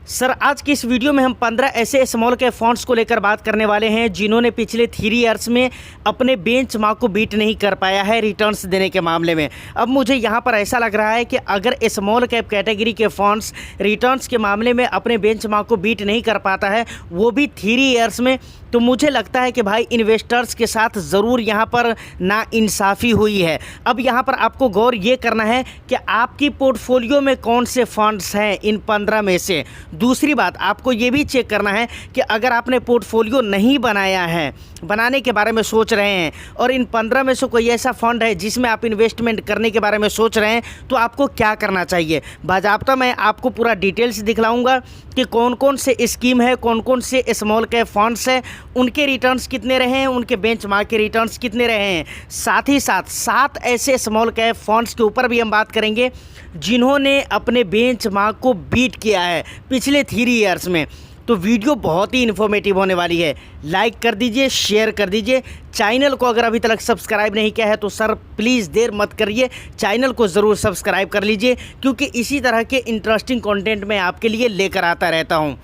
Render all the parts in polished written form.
Sir आज की इस वीडियो में हम 15 ऐसे स्मॉल कैप फंड्स को लेकर बात करने वाले हैं जिन्होंने पिछले 3 इयर्स में अपने बेंचमार्क को बीट नहीं कर पाया है रिटर्न्स देने के मामले में। अब मुझे यहाँ पर ऐसा लग रहा है कि अगर स्मॉल कैप कैटेगरी के फंड्स रिटर्न्स के मामले में अपने बेंचमार्क को बीट नहीं कर पाता है, वो भी 3 इयर्स में, तो मुझे लगता है कि भाई इन्वेस्टर्स के साथ ज़रूर यहाँ पर नाइंसाफ़ी हुई है। अब यहाँ पर आपको गौर ये करना है कि आपकी पोर्टफोलियो में कौन से फंड्स हैं इन 15 में से। दूसरी बात, आपको ये भी चेक करना है कि अगर आपने पोर्टफोलियो नहीं बनाया है, बनाने के बारे में सोच रहे हैं और इन 15 में से कोई ऐसा फंड है जिसमें आप इन्वेस्टमेंट करने के बारे में सोच रहे हैं, तो आपको क्या करना चाहिए। बाज़ाब्ता मैं आपको पूरा डिटेल्स दिखलाऊंगा कि कौन कौन से स्कीम है, कौन कौन से स्मॉल कैप फंड्स हैं, उनके रिटर्न्स कितने रहे हैं, उनके बेंचमार्क के रिटर्न्स कितने रहे हैं। साथ ही साथ 7 ऐसे स्मॉल कैप फंड्स के ऊपर भी हम बात करेंगे जिन्होंने अपने बेंचमार्क को बीट किया है पिछले 3 इयर्स में। तो वीडियो बहुत ही इन्फॉर्मेटिव होने वाली है। लाइक कर दीजिए, शेयर कर दीजिए। चैनल को अगर अभी तक सब्सक्राइब नहीं किया है तो सर प्लीज़ देर मत करिए, चैनल को ज़रूर सब्सक्राइब कर लीजिए, क्योंकि इसी तरह के इंटरेस्टिंग कंटेंट मैं आपके लिए लेकर आता रहता हूं।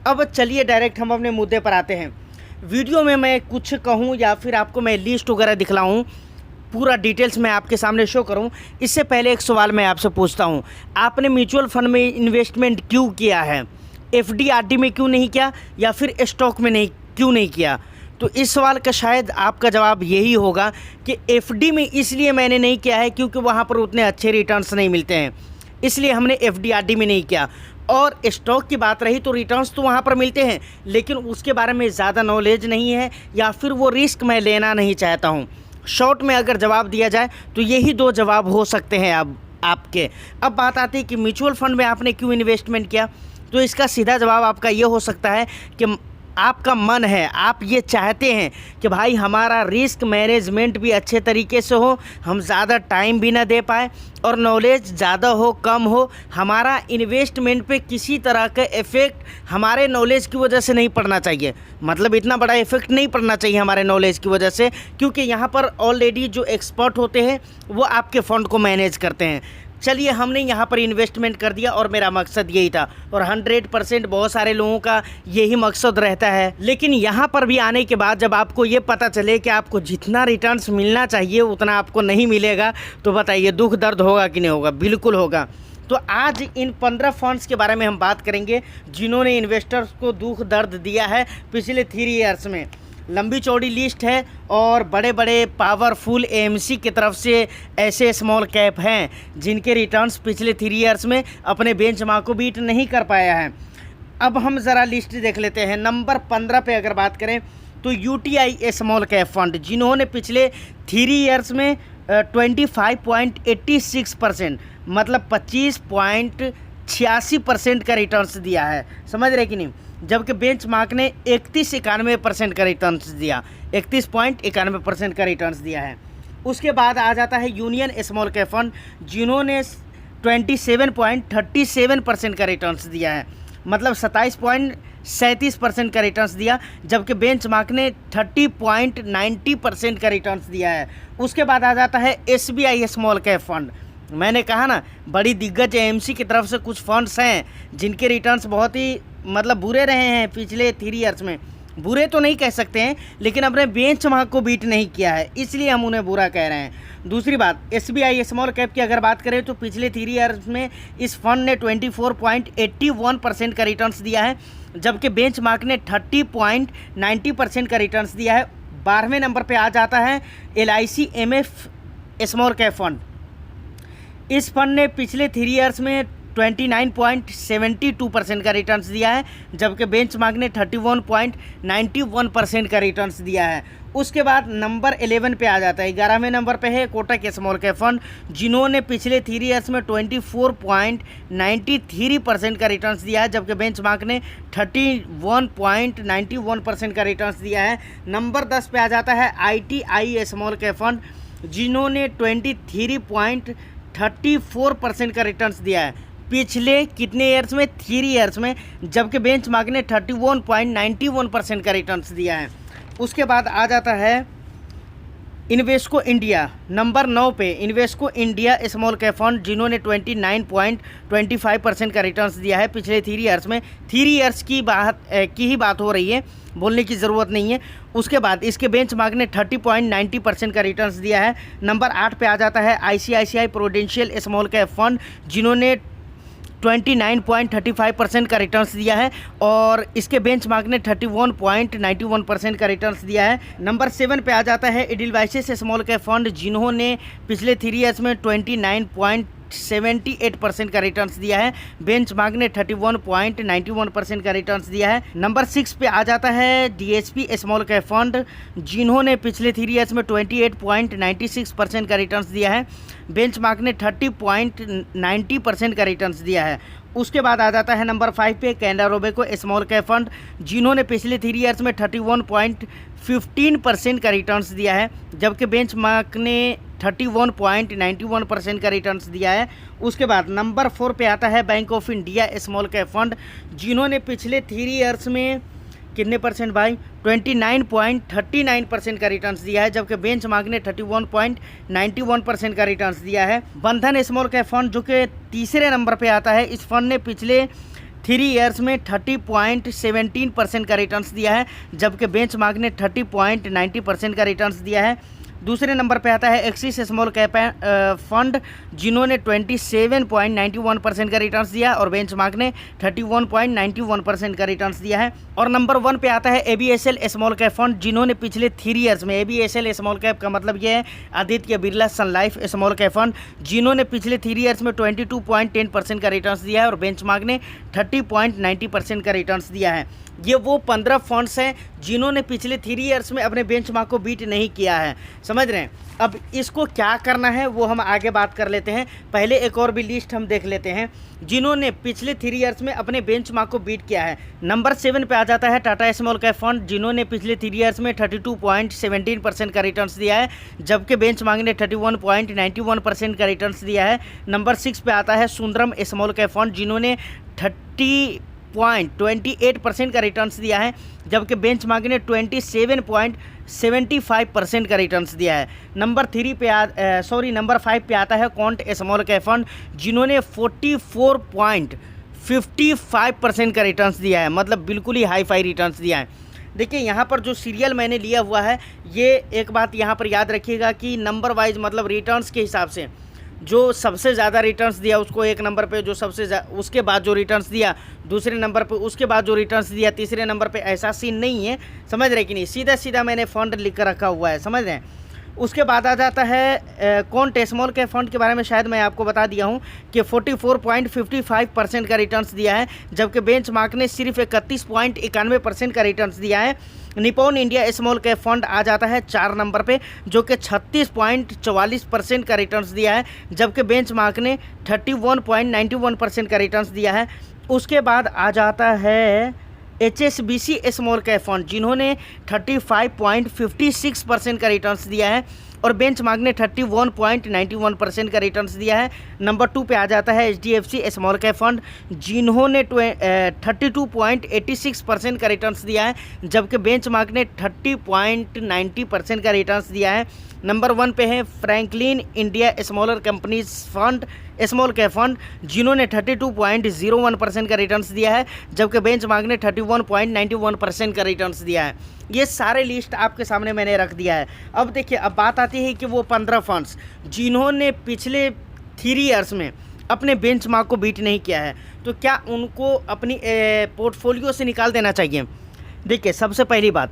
अब चलिए डायरेक्ट हम अपने मुद्दे पर आते हैं। वीडियो में मैं कुछ कहूँ या फिर आपको मैं लिस्ट वगैरह दिखलाऊँ, पूरा डिटेल्स मैं आपके सामने शो करूं, इससे पहले एक सवाल मैं आपसे पूछता हूं। आपने म्यूचुअल फंड में इन्वेस्टमेंट क्यों किया है? एफडी आरडी में क्यों नहीं किया, या फिर स्टॉक में क्यों नहीं किया? तो इस सवाल का शायद आपका जवाब यही होगा कि एफडी में इसलिए मैंने नहीं किया है क्योंकि वहाँ पर उतने अच्छे रिटर्न्स नहीं मिलते हैं, इसलिए हमने एफडी आरडी में नहीं किया। और स्टॉक की बात रही तो रिटर्न्स तो वहाँ पर मिलते हैं, लेकिन उसके बारे में ज़्यादा नॉलेज नहीं है या फिर वो रिस्क मैं लेना नहीं चाहता हूँ। शॉर्ट में अगर जवाब दिया जाए तो यही 2 जवाब हो सकते हैं आपके। अब बात आती है कि म्यूचुअल फंड में आपने क्यों इन्वेस्टमेंट किया, तो इसका सीधा जवाब आपका ये हो सकता है कि आपका मन है, आप ये चाहते हैं कि भाई हमारा रिस्क मैनेजमेंट भी अच्छे तरीके से हो, हम ज़्यादा टाइम भी ना दे पाए और नॉलेज ज़्यादा हो कम हो, हमारा इन्वेस्टमेंट पे किसी तरह का इफ़ेक्ट हमारे नॉलेज की वजह से नहीं पड़ना चाहिए। मतलब इतना बड़ा इफ़ेक्ट नहीं पड़ना चाहिए हमारे नॉलेज की वजह से, क्योंकि यहाँ पर ऑलरेडी जो एक्सपर्ट होते हैं वो आपके फ़ंड को मैनेज करते हैं। चलिए, हमने यहाँ पर इन्वेस्टमेंट कर दिया और मेरा मकसद यही था, और 100% बहुत सारे लोगों का यही मकसद रहता है। लेकिन यहाँ पर भी आने के बाद जब आपको ये पता चले कि आपको जितना रिटर्न्स मिलना चाहिए उतना आपको नहीं मिलेगा, तो बताइए दुख दर्द होगा कि नहीं होगा? बिल्कुल होगा। तो आज इन 15 फंड्स के बारे में हम बात करेंगे जिन्होंने इन्वेस्टर्स को दुख दर्द दिया है पिछले 3 इयर्स में। लंबी चौड़ी लिस्ट है और बड़े बड़े पावरफुल एएमसी की तरफ से ऐसे स्मॉल कैप हैं जिनके रिटर्न्स पिछले 3 इयर्स में अपने बेंचमार्क को बीट नहीं कर पाया है। अब हम ज़रा लिस्ट देख लेते हैं। नंबर 15 पे अगर बात करें तो यूटीआई स्मॉल कैप फंड, जिन्होंने पिछले 3 इयर्स में 25.86% मतलब 25.86% का रिटर्न्स दिया है। समझ रहे कि नहीं? जबकि बेंचमार्क ने 31.91% का रिटर्न्स दिया, 31.91% का रिटर्न्स दिया है। उसके बाद आ जाता है यूनियन स्मॉल कैप फंड, जिन्होंने 27.37% का रिटर्न्स दिया है, मतलब 27.37% का रिटर्न्स दिया, जबकि बेंचमार्क ने 30.90% का रिटर्न्स दिया है। उसके बाद आ जाता है एसबीआई स्मॉल कैप फंड। मैंने कहा ना, बड़ी दिग्गज एएमसी की तरफ से कुछ फंड्स हैं जिनके रिटर्न्स बहुत ही मतलब बुरे रहे हैं पिछले 3 इयर्स में। बुरे तो नहीं कह सकते हैं, लेकिन अपने बेंचमार्क को बीट नहीं किया है, इसलिए हम उन्हें बुरा कह रहे हैं। दूसरी बात, एसबीआई स्मॉल कैप की अगर बात करें तो पिछले 3 इयर्स में इस फंड ने 24.81% का रिटर्न्स दिया है, जबकि बेंचमार्क ने 30.90% का रिटर्न्स दिया है। 12वें नंबर पर आ जाता है LIC MF small cap fund. इस फंड ने पिछले 3 इयर्स में 29.72% का रिटर्न्स दिया है, जबकि बेंचमार्क ने 31.91% का रिटर्न्स दिया है। उसके बाद नंबर 11 पे आ जाता है। 11वें नंबर पे है कोटक स्मॉल कैप फंड, जिन्होंने पिछले 3 इयर्स में 24.93% का रिटर्न्स दिया है, जबकि बेंचमार्क ने 31.91% का रिटर्न्स दिया है। नंबर 10 पे आ जाता है ITI स्मॉल कैप फंड, जिन्होंने 23.34% का रिटर्न्स दिया है पिछले कितने ईयर्स में? 3 इयर्स में, जबकि बेंचमार्क ने 31.91% का रिटर्न्स दिया है। उसके बाद आ जाता है इन्वेस्को इंडिया नंबर 9 पे, Invesco India small cap fund, जिन्होंने 29.25% का रिटर्न्स दिया है पिछले 3 ईयर्स में। 3 ईयर्स की ही बात हो रही है, बोलने की ज़रूरत नहीं है। उसके बाद इसके बेंचमार्क ने 30.90% का रिटर्न्स दिया है। नंबर 8 पे आ जाता है ICICI prudential small cap fund, जिन्होंने 29.35% का रिटर्न्स दिया है और इसके बेंचमार्क ने 31.91% का रिटर्न्स दिया है। नंबर 7 पे आ जाता है एडिलवाइसेस स्मॉल कैप फंड, जिन्होंने पिछले 3 ईयर्स में 29.78% का रिटर्न्स दिया है। बेंचमार्क ने 31.91% का रिटर्न्स दिया है। नंबर 6 पे आ जाता है DSP स्मॉल कैप फंड, जिन्होंने पिछले 3 ईयर्स में 28.96% का रिटर्न्स दिया है। बेंचमार्क ने 30.90% का रिटर्न्स दिया है। उसके बाद आ जाता है नंबर 5 पे Canara Robeco small cap fund, जिन्होंने पिछले 3 ईयर्स में 31.15% का रिटर्न्स दिया है, जबकि बेंचमार्क ने 31.91% का रिटर्न्स दिया है। उसके बाद नंबर 4 पे आता है bank of India small cap fund, जिन्होंने पिछले 3 ईयर्स में कितने परसेंट भाई, 29.39% का रिटर्न्स दिया है, जबकि बेंचमार्क ने 31.91% का रिटर्न्स दिया है। बंधन स्मॉल कैप फंड जो कि तीसरे नंबर पे आता है, इस फंड ने पिछले 3 ईयर्स में 30.17% का रिटर्न्स दिया है, जबकि बेंचमार्क ने 30.90% का रिटर्न्स दिया है। दूसरे नंबर पे आता है एक्सिस स्मॉल कैप फंड, जिन्होंने 27.91% का रिटर्न्स दिया और बेंचमार्क ने 31.91% का रिटर्न्स दिया है। और नंबर 1 पे आता है ABSL स्मॉल कैप फंड, जिन्होंने पिछले 3 ईयर्स में, ABSL स्मॉल कैप का मतलब ये है आदित्य बिरला सन लाइफ स्मॉल कैप फंड, जिन्होंने पिछले 3 ईयर्स में 22.10% का रिटर्न्स दिया है और बेंचमार्क ने 30.90% का रिटर्न्स दिया है। ये वो 15 फंड्स हैं जिन्होंने पिछले 3 ईयर्स में अपने बेंचमार्क को बीट नहीं किया है, समझ रहे हैं। अब इसको क्या करना है वो हम आगे बात कर लेते हैं। पहले एक और भी लिस्ट हम देख लेते हैं जिन्होंने पिछले 3 ईयर्स में अपने बेंचमार्क को बीट किया है। नंबर 7 पे आ जाता है टाटा स्मॉल कैप फंड, जिन्होंने पिछले 3 ईयर्स में 32.17% का रिटर्न्स दिया है, जबकि बेंचमार्क ने 31.91% का रिटर्न्स दिया है। नंबर 6 पे आता है सुंदरम स्मॉल कैप फंड, जिन्होंने 30.28% का रिटर्न्स दिया है, जबकि बेंचमार्क ने 27.75% का रिटर्न्स दिया है। नंबर 5 पे आता है क्वांट स्मॉल कैप फंड, जिन्होंने 44.55% का रिटर्न्स दिया है, मतलब बिल्कुल ही हाई फाई रिटर्न्स दिया है। देखिए यहाँ पर जो सीरियल मैंने लिया हुआ है, ये एक बात यहाँ पर याद रखिएगा कि नंबर वाइज मतलब रिटर्न्स के हिसाब से जो सबसे ज़्यादा रिटर्न्स दिया उसको एक नंबर पे, जो उसके बाद जो रिटर्न्स दिया दूसरे नंबर पे, उसके बाद जो रिटर्न्स दिया तीसरे नंबर पे, ऐसा सीन नहीं है, समझ रहे कि नहीं। सीधा सीधा मैंने फंड लिख कर रखा हुआ है, समझ रहे हैं। उसके बाद आ जाता है क्वांट स्मॉल कैप फंड के बारे में शायद मैं आपको बता दिया हूँ कि 44.55% का रिटर्न्स दिया है, जबकि बेंचमार्क ने सिर्फ 31.91% का रिटर्न्स दिया है। Nippon India small cap fund आ जाता है 4 नंबर पे, जो कि 36.44% का रिटर्न्स दिया है, जबकि बेंचमार्क ने 31.91% का रिटर्न्स दिया है। उसके बाद आ जाता है HSBC स्मॉल कैप फंड, जिन्होंने 35.56% का रिटर्न्स दिया है और बेंचमार्क ने 31.91% का रिटर्न्स दिया है। नंबर 2 पे आ जाता है HDFC स्मॉल कैप फंड, जिन्होंने 32.86% का रिटर्न्स दिया है, जबकि बेंचमार्क ने 30.90% का रिटर्न्स दिया है। नंबर 1 पे है Franklin India smaller companies fund small cap fund, जिन्होंने 32.01% का रिटर्न्स दिया है, जबकि बेंचमार्क ने 31.91% का रिटर्न्स दिया है। ये सारे लिस्ट आपके सामने मैंने रख दिया है। अब देखिए, अब बात आती है कि वो 15 फंड्स जिन्होंने पिछले 3 ईयर्स में अपने बेंचमार्क को बीट नहीं किया है, तो क्या उनको अपनी पोर्टफोलियो से निकाल देना चाहिए? देखिए, सबसे पहली बात,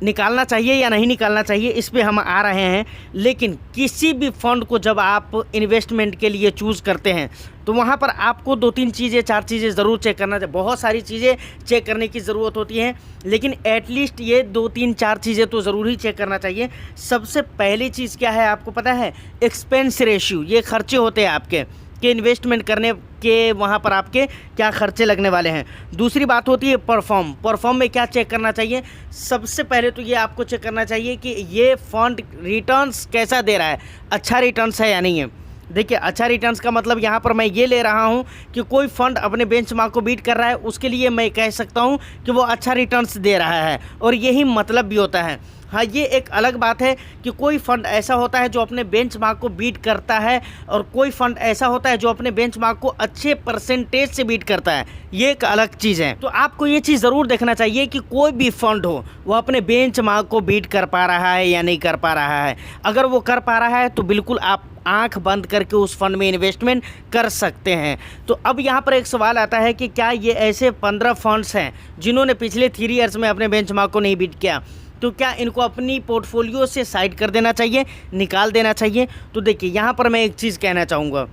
निकालना चाहिए या नहीं निकालना चाहिए इस पे हम आ रहे हैं। लेकिन किसी भी फंड को जब आप इन्वेस्टमेंट के लिए चूज़ करते हैं तो वहाँ पर आपको 2-3 चीज़ें 4 चीज़ें ज़रूर चेक करना चाहिए। बहुत सारी चीज़ें चेक करने की ज़रूरत होती है, लेकिन एटलीस्ट ये 2-3-4 चीज़ें तो ज़रूर ही चेक करना चाहिए। सबसे पहली चीज़ क्या है आपको पता है? एक्सपेंस रेशियो, ये खर्चे होते हैं आपके कि इन्वेस्टमेंट करने के वहाँ पर आपके क्या खर्चे लगने वाले हैं। दूसरी बात होती है परफॉर्म में क्या चेक करना चाहिए? सबसे पहले तो ये आपको चेक करना चाहिए कि ये फंड रिटर्न्स कैसा दे रहा है, अच्छा रिटर्न्स है या नहीं है। देखिए, अच्छा रिटर्न्स का मतलब यहाँ पर मैं ये ले रहा हूँ कि कोई फंड अपने बेंचमार्क को बीट कर रहा है, उसके लिए मैं कह सकता हूँ कि वो अच्छा रिटर्न्स दे रहा है, और यही मतलब भी होता है। हाँ, ये एक अलग बात है कि कोई फंड ऐसा होता है जो अपने बेंचमार्क को बीट करता है और कोई फंड ऐसा होता है जो अपने बेंचमार्क को अच्छे परसेंटेज से बीट करता है। ये एक अलग चीज़ है। तो आपको ये चीज़ ज़रूर देखना चाहिए कि कोई भी फंड हो वो अपने बेंचमार्क को बीट कर पा रहा है या नहीं कर पा रहा है। अगर वो कर पा रहा है तो बिल्कुल आप आंख बंद करके उस फंड में इन्वेस्टमेंट कर सकते हैं। तो अब यहाँ पर एक सवाल आता है कि क्या ये ऐसे 15 फंड्स हैं जिन्होंने पिछले 3 ईयर्स में अपने बेंचमार्क को नहीं बीट किया, तो क्या इनको अपनी पोर्टफोलियो से साइड कर देना चाहिए, निकाल देना चाहिए? तो देखिए, यहाँ पर मैं एक चीज़ कहना चाहूँगा।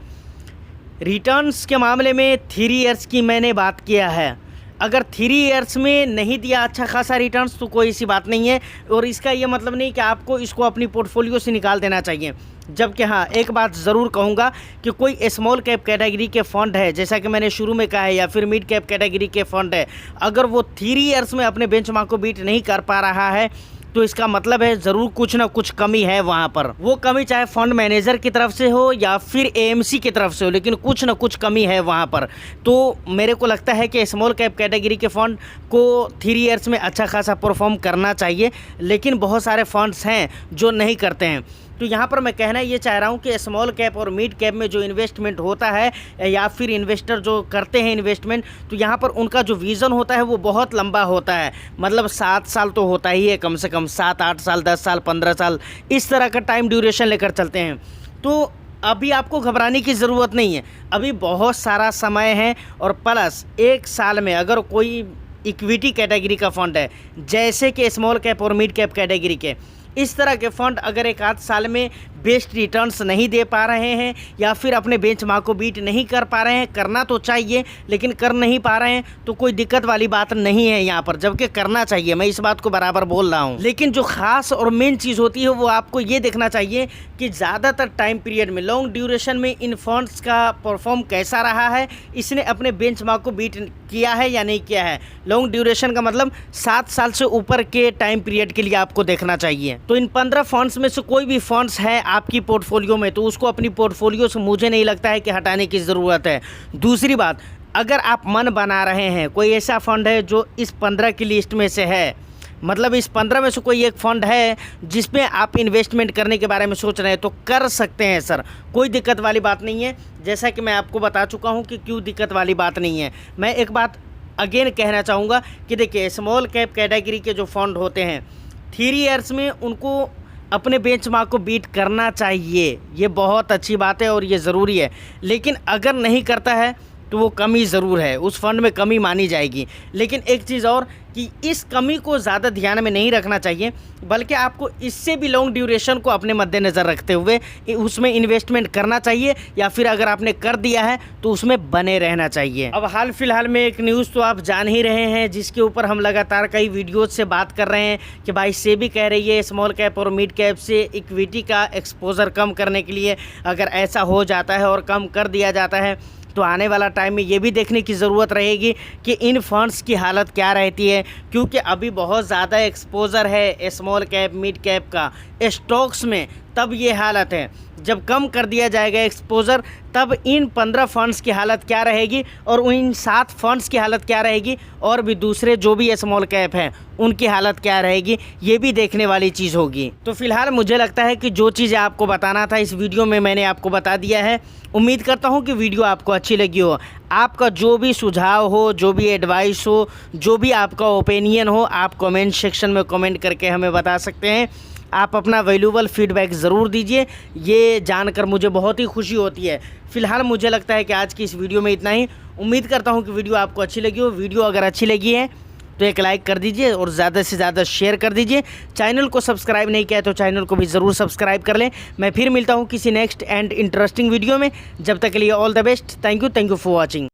रिटर्न्स के मामले में 3 ईयर्स की मैंने बात किया है। अगर 3 ईयर्स में नहीं दिया अच्छा खासा रिटर्न्स तो कोई ऐसी बात नहीं है, और इसका ये मतलब नहीं कि आपको इसको अपनी पोर्टफोलियो से निकाल देना चाहिए। जबकि हाँ, एक बात ज़रूर कहूँगा कि कोई स्मॉल कैप कैटेगरी के फंड है, जैसा कि मैंने शुरू में कहा है, या फिर मिड कैप कैटेगरी के फंड है, अगर वो 3 ईयर्स में अपने बेंचमार्क को बीट नहीं कर पा रहा है तो इसका मतलब है ज़रूर कुछ ना कुछ कमी है वहाँ पर। वो कमी चाहे फंड मैनेजर की तरफ से हो या फिर एएमसी की तरफ से हो, लेकिन कुछ ना कुछ कमी है वहाँ पर। तो मेरे को लगता है कि स्मॉल कैप कैटेगरी के फ़ंड को 3 ईयर्स में अच्छा खासा परफॉर्म करना चाहिए, लेकिन बहुत सारे फंड्स हैं जो नहीं करते हैं। तो यहाँ पर मैं कहना ये चाह रहा हूँ कि स्मॉल कैप और मिड कैप में जो इन्वेस्टमेंट होता है या फिर इन्वेस्टर जो करते हैं इन्वेस्टमेंट, तो यहाँ पर उनका जो विज़न होता है वो बहुत लंबा होता है। मतलब 7 साल तो होता ही है, कम से कम 7-8 साल, 10 साल, 15 साल, इस तरह का टाइम ड्यूरेशन लेकर चलते हैं। तो अभी आपको घबराने की ज़रूरत नहीं है, अभी बहुत सारा समय है। और प्लस 1 साल में अगर कोई इक्विटी कैटेगरी का फंड है, जैसे कि स्मॉल कैप और मिड कैप कैटेगरी के, इस तरह के फ़ंड अगर 1-8 साल में बेस्ट रिटर्न्स नहीं दे पा रहे हैं या फिर अपने बेंचमार्क को बीट नहीं कर पा रहे हैं, करना तो चाहिए लेकिन कर नहीं पा रहे हैं, तो कोई दिक्कत वाली बात नहीं है यहाँ पर, जबकि करना चाहिए। मैं इस बात को बराबर बोल रहा हूँ। लेकिन जो खास और मेन चीज़ होती है वो आपको ये देखना चाहिए कि ज़्यादातर टाइम पीरियड में, लॉन्ग ड्यूरेशन में इन फंड्स का परफॉर्म कैसा रहा है, इसने अपने बेंचमार्क को बीट किया है या नहीं किया है। लॉन्ग ड्यूरेशन का मतलब 7 साल से ऊपर के टाइम पीरियड के लिए आपको देखना चाहिए। तो इन 15 फंड्स में से कोई भी फंड्स है आपकी पोर्टफोलियो में, तो उसको अपनी पोर्टफोलियो से मुझे नहीं लगता है कि हटाने की ज़रूरत है। दूसरी बात, अगर आप मन बना रहे हैं, कोई ऐसा फंड है जो इस 15 की लिस्ट में से है, मतलब इस 15 में से कोई एक फ़ंड है जिसमें आप इन्वेस्टमेंट करने के बारे में सोच रहे हैं, तो कर सकते हैं सर, कोई दिक्कत वाली बात नहीं है। जैसा कि मैं आपको बता चुका हूं कि क्यों दिक्कत वाली बात नहीं है। मैं एक बात अगेन कहना चाहूँगा कि देखिए, स्मॉल कैप कैटेगरी के जो फंड होते हैं 3 ईयर्स में उनको अपने बेंचमार्क को बीट करना चाहिए, ये बहुत अच्छी बात है और ये ज़रूरी है। लेकिन अगर नहीं करता है तो वो कमी ज़रूर है, उस फंड में कमी मानी जाएगी। लेकिन एक चीज़ और कि इस कमी को ज़्यादा ध्यान में नहीं रखना चाहिए, बल्कि आपको इससे भी लॉन्ग ड्यूरेशन को अपने मद्देनज़र रखते हुए उसमें इन्वेस्टमेंट करना चाहिए, या फिर अगर आपने कर दिया है तो उसमें बने रहना चाहिए। अब हाल फिलहाल में एक न्यूज़ तो आप जान ही रहे हैं, जिसके ऊपर हम लगातार कई वीडियोज़ से बात कर रहे हैं कि भाई सेबी कह रही है स्मॉल कैप और मिड कैप से इक्विटी का एक्सपोजर कम करने के लिए अगर ऐसा हो जाता है और कम कर दिया जाता है तो आने वाला टाइम में ये भी देखने की ज़रूरत रहेगी कि इन फंड्स की हालत क्या रहती है, क्योंकि अभी बहुत ज़्यादा एक्सपोज़र है स्मॉल कैप मिड कैप का स्टॉक्स में। तब ये हालत है, जब कम कर दिया जाएगा एक्सपोज़र तब इन 15 फंड्स की हालत क्या रहेगी और इन 7 फंड्स की हालत क्या रहेगी, और भी दूसरे जो भी स्मॉल कैप हैं उनकी हालत क्या रहेगी, ये भी देखने वाली चीज़ होगी। तो फिलहाल मुझे लगता है कि जो चीज़ें आपको बताना था इस वीडियो में मैंने आपको बता दिया है। उम्मीद करता हूँ कि वीडियो आपको अच्छी लगी हो। आपका जो भी सुझाव हो, जो भी एडवाइस हो, जो भी आपका ओपिनियन हो, आप कमेंट सेक्शन में कमेंट करके हमें बता सकते हैं। आप अपना वैल्यूबल फीडबैक ज़रूर दीजिए, ये जानकर मुझे बहुत ही खुशी होती है। फिलहाल मुझे लगता है कि आज की इस वीडियो में इतना ही। उम्मीद करता हूँ कि वीडियो आपको अच्छी लगी हो। वीडियो अगर अच्छी लगी है तो एक लाइक कर दीजिए और ज़्यादा से ज़्यादा शेयर कर दीजिए। चैनल को सब्सक्राइब नहीं किया है तो चैनल को भी ज़रूर सब्सक्राइब कर लें। मैं फिर मिलता हूँ किसी नेक्स्ट एंड इंटरेस्टिंग वीडियो में। जब तक के लिए all the best. Thank you for watching.